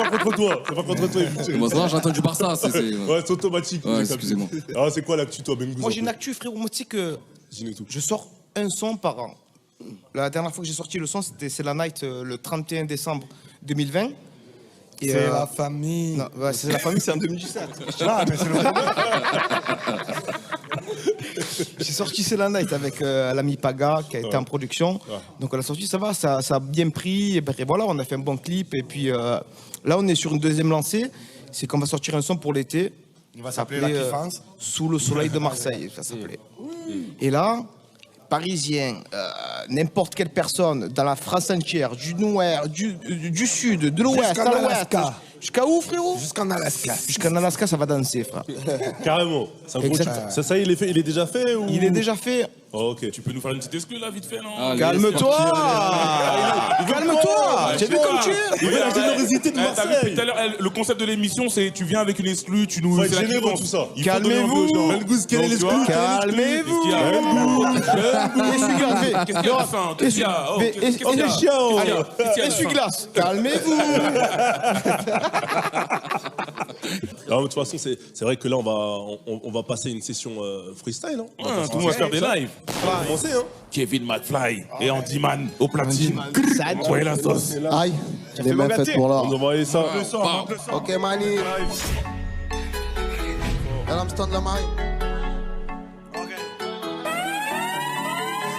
pas contre toi. C'est pas contre toi. Moi, ça va, j'ai entendu Barça. Ouais, c'est automatique. Ouais, excusez-moi. Ah, c'est quoi l'actu, toi, Bengouz? Moi, j'ai une actu, frérot. Moi, tu sais que je sors un son par an. La dernière fois que j'ai sorti le son, c'est la night le 31 décembre 2020. C'est la famille. Non, ouais, c'est la famille, c'est en 2017. Ah, mais c'est le J'ai sorti C'est la Night avec l'ami Paga qui a été en production. Donc on a sorti, ça va, ça a bien pris. Et ben, voilà, on a fait un bon clip. Et puis là, on est sur une deuxième lancée. C'est qu'on va sortir un son pour l'été. Il va s'appeler La Kiffance. Sous le soleil de Marseille, ça s'appelait. Et là, Parisien, n'importe quelle personne dans la France entière, du nord, du sud, de l'ouest, à l'ouest. Jusqu'à où, frérot? Jusqu'en Alaska. Jusqu'en Alaska, ça va danser, frère. Carrément. Ça y est, il est déjà fait ou... Il est déjà fait. Oh, ok. Tu peux nous faire une petite exclue là, vite fait, non? Calme-toi. Calme-toi. J'ai vu comme tu es. Il veut la générosité de Marseille. T'as vu tout à l'heure, le concept de l'émission, c'est tu viens avec une exclue, tu nous... Faut être généreux, tout ça. Calmez-vous. Bengouz, quel est l'exclu? Calmez-vous. Qu'est-ce qu'il y a? Essuie-glace. Calmez-vous. De toute façon, c'est vrai que là, on va passer une session freestyle, non? Tout le monde va faire des lives. On va commencer, hein? Kevin McFly et Andy Man au platine. Ouais, la sauce. Aïe, les mains faites pour l'or. On va envoyer ça. Ok, Mani. Elle me stand la maille.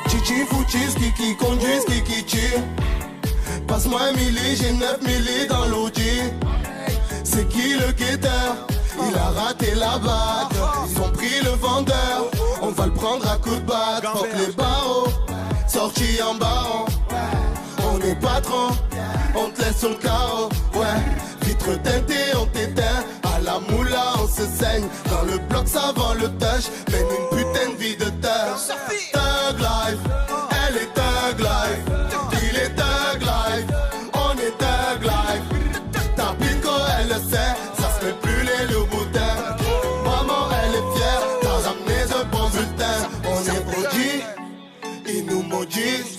Chichi, fouchi, skiki, conduit, skiki, tire. Passe-moi un milli, j'ai 9 milli dans l'audi. C'est qui le guetteur? Il a raté la bague. Ils ont pris le vendeur. On va le prendre à coups de batte. Fuck les barreaux, sortis en barreau. On est patron, on te laisse sur le carreau. Ouais, vitre teintée, on t'éteint. À la moula, on se saigne. Dans le bloc, ça vend le touch. Mène une putain de vie de thug. Thug life, elle est thug life. Il est thug life, on est thug life. Ta pico, elle le sait, ça se fait plus les loups boudins. Maman, elle est fière, t'as ramené un bon bulletin. On est maudit, ils nous maudissent.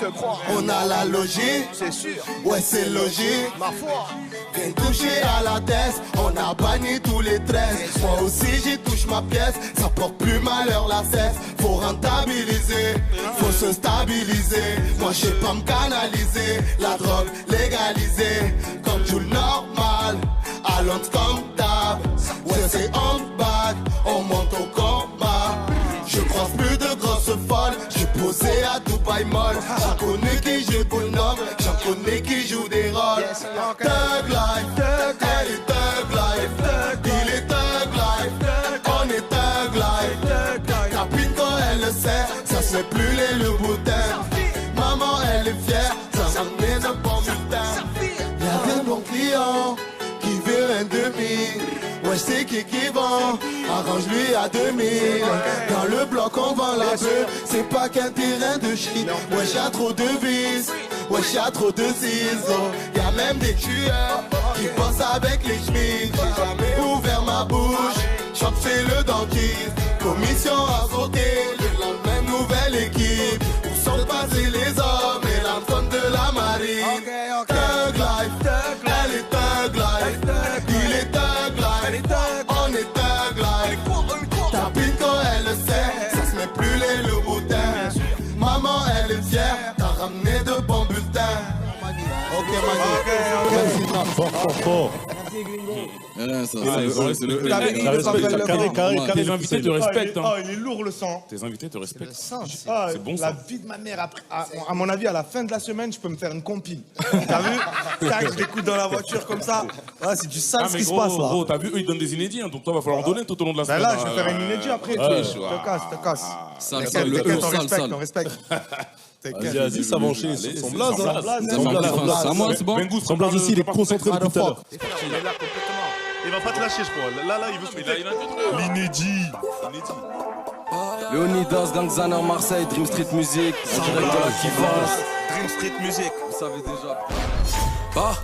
On a la logique, c'est sûr. Ouais, c'est logique. Ma foi. Viens toucher à la tête, on a banni tous les 13. Moi aussi j'y touche ma pièce, ça porte plus malheur la cesse. Faut rentabiliser, faut se stabiliser. Moi je sais pas me canaliser, la drogue légalisée. Comme tout le normal, à Londres comme d'hab. Ouais c'est on back, on monte au combat. Je croise plus de grosses folles, j'ai posé à Dubaï Mall. J'en connais qui joue bonhomme, j'en connais qui joue des rôles. Thug life, elle est thug life, il est thug life, on est thug life. Capito elle le sait, ça se fait plus les Louboutins. Maman elle est fière, ça m'amène un bon bulletin. Y'a des bons clients qui veut un demi. Ouais, c'est qui vend, arrange-lui à 2000. Dans le bloc, on vend la bœuf, c'est pas qu'un terrain de shit. Ouais, y'a trop de vis, ouais, y'a trop de ciseaux. Y'a même des tueurs qui bossent avec les chemises. J'ai jamais ouvert ma bouche, chop c'est le dentiste. Commission à sauter, le lendemain, nouvelle équipe. Où sont passés les hommes et la zone de la marine. Thug life, elle est thug life, il est thug life, on est thug life. Ta pine quand elle le sait, ça se met plus les loups boudins. Maman elle est fière, t'as ramené de bons bulletins. Ok Fort. Tes invités te respectent. Oh, il est lourd le sang. Tes invités te respectent. C'est bon, la ça. vie de ma mère. Après, à mon avis, à la fin de la semaine, je peux me faire une compile. T'as vu? Tac, je l'écoute dans la voiture comme ça. Ah, c'est du sale ce qui se passe là. Gros, t'as vu, eux ils donnent des inédits, hein, donc toi va falloir en donner tout au long de la Ben semaine. là, je vais faire une inédit après. Te casse. On respecte. Vas-y, ça va enchaîner sur son blaze. À moi, c'est bon. Son blaze aussi, il est concentré depuis tout à l'heure. Il va pas te lâcher, je crois. Là, il veut se mettre. L'inédit. Leonidas, Gangzaner, Marseille, Dream Street Music, en direct de la Kiffance. Dream Street Music. Vous savez déjà. Bah,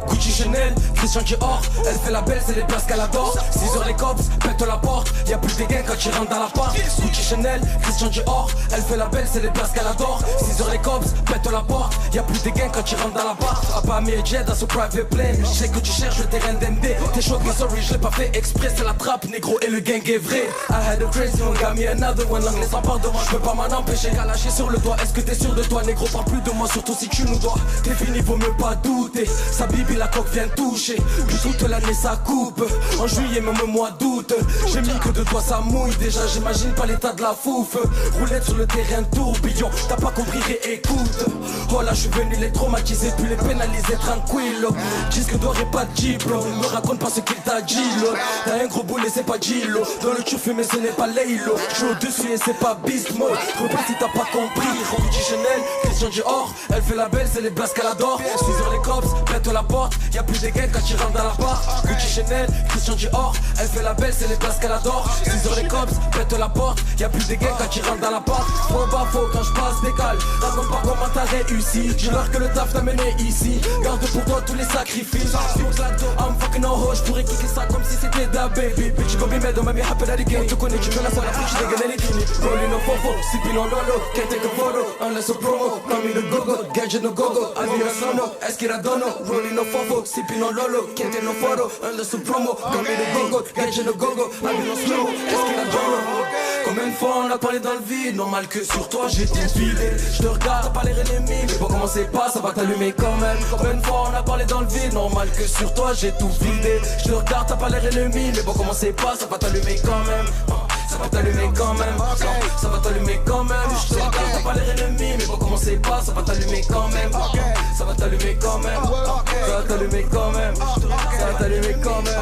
Gucci Chanel, Christian Dior, elle fait la belle, c'est les places qu'elle adore. 6h les cops, pète la porte, y'a plus de gains quand tu rentres dans la part. Gucci Chanel, Christian Dior, elle fait la belle, c'est les places qu'elle adore. 6h les cops, pète la porte, y'a plus de gains quand tu rentres dans la part. A pas mes jets dans ce private plane, je sais que tu cherches le terrain d'MD. T'es choqué, sorry, je l'ai pas fait exprès, c'est la trappe, négro et le gang est vrai. I had a crazy one, got me another one, l'anglais s'empare de moi, je peux pas m'en empêcher. Qu'à lâcher sur le doigt, est-ce que t'es sûr de toi, négro, parle plus de moi, surtout si tu nous dois. T'es fini, vaut mieux pas douter, sa bibi la coque vient toucher. Puis toute l'année ça coupe, en juillet même mois d'août. J'ai mis que de toi ça mouille déjà, j'imagine pas l'état de la fouffe. Roulette sur le terrain tourbillon, t'as pas compris, réécoute. Oh là je suis venu les traumatiser, puis les pénaliser tranquille. Disque d'or et pas de diplôme, me raconte pas ce qu'il t'a dit. T'as un gros boulet c'est pas Gillo, dans le tube mais ce n'est pas Laylo. Je suis au-dessus et c'est pas Beast Mode, repars si t'as pas compris. Gucci Chanel, Christian Dior, elle fait la belle, c'est les blasts qu'elle adore. 6h les cops, pète la porte, y'a plus de gains quand tu rentres dans la part. Gucci Chanel, Christian Dior, elle fait la belle, c'est les places qu'elle adore. 6h les cops, pète la porte, y'a plus de gains quand tu rentres dans la part. Faut pas faux quand je passe décale, raconte pas comment t'as réussi. Dis-leur que le taf t'a mené ici, garde pour toi tous les sacrifices. I'm fucking no hoe, j'pourrais kicker ça comme si c'était da baby. Bitch go be mad, mamie happy that again. On te connaît, tu veux la soirée, je dégaine les guinées. Rolling no fofo, sipping on lolo, can't take a photo unless a promo. Call me the go-go, gadget no go-go, I be a sono, est-ce qu'il a donno. Rolling no fofo, sipping on lolo, can't take no photo unless a promo. Call me the go-go, gadget no go-go, I be no slow, est-ce qu'il a donno. Combien de fois on a parlé dans le vide, normal que sur toi j'ai tout vidé. Je te regarde, t'as pas l'air ennemi, mais bon comment c'est pas, ça va t'allumer quand même. Combien de fois on a parlé dans le vide, normal que sur toi j'ai tout vidé. Je te regarde, t'as pas l'air ennemi, mais bon comment c'est pas, ça va t'allumer quand même. Ça va t'allumer quand même, ça va t'allumer quand même. Je te regarde, t'as pas l'air ennemi, mais bon comment c'est pas, ça va t'allumer quand même. Ça va t'allumer quand même, ça va t'allumer quand même, ça va t'allumer quand même.